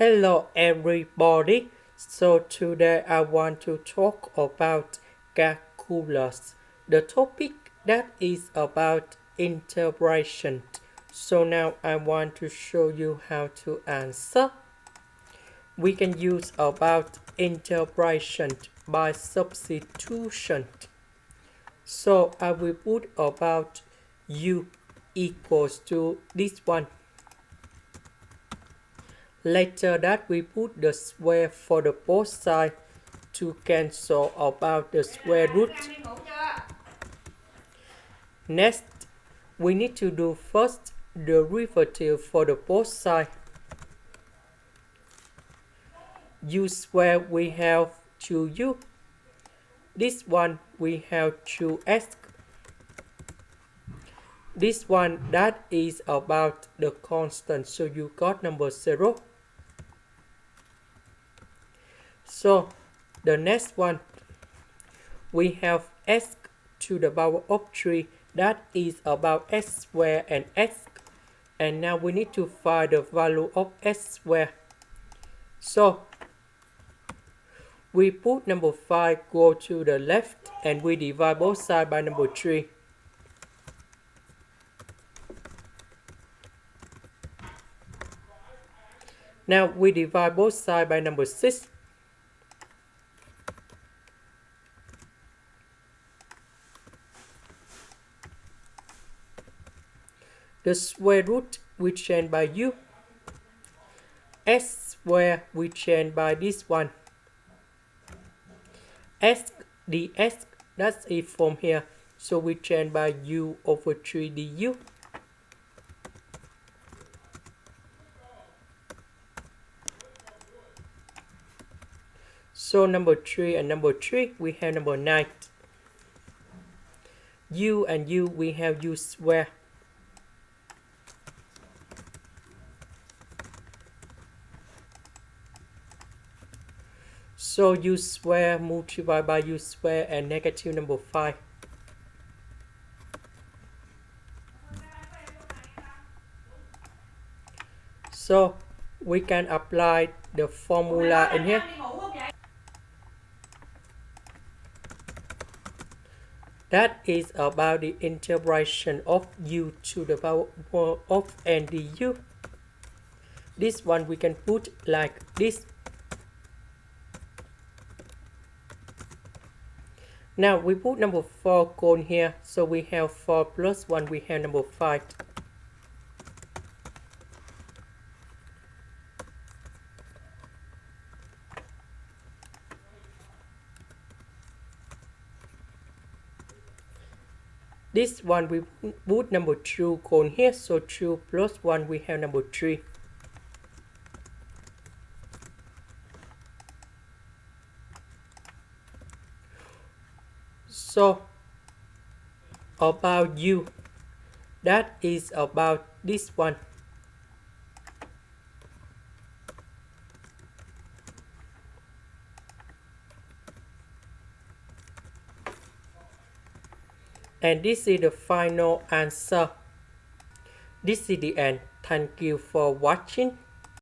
Hello everybody. So today I want to talk about calculus. The topic that is about integration. So now I want to show you how to answer. We can use about integration by substitution. So I will put about u equals to this one. Later that we put the square for the both sides to cancel about the square root. Next, we need to do first the derivative for the both sides. U square we have 2u. This one we have 2x. This one that is about the constant, so you got number 0. So the next one we have x to the power of 3, that is about x squared and x, and now we need to find the value of x squared. So we put number 5 go to the left and we divide both sides by number 3. Now we divide both sides by number 6. The square root we change by u. S square we change by this one. S ds, that's it from here. So we change by u over 3 du. So number 3 and number 3, we have number 9. U and u, we have u square. So u square multiplied by u square and negative number 5. So we can apply the formula in here. That is about the integration of u to the power of n du. This one we can put like this. Now we put number 4 gone here, so we have 4 plus 1, we have number 5. This one we put number 2 gone here, so 2 plus 1, we have number 3. So about u, that is about this one. And this is the final answer. This is the end. Thank you for watching.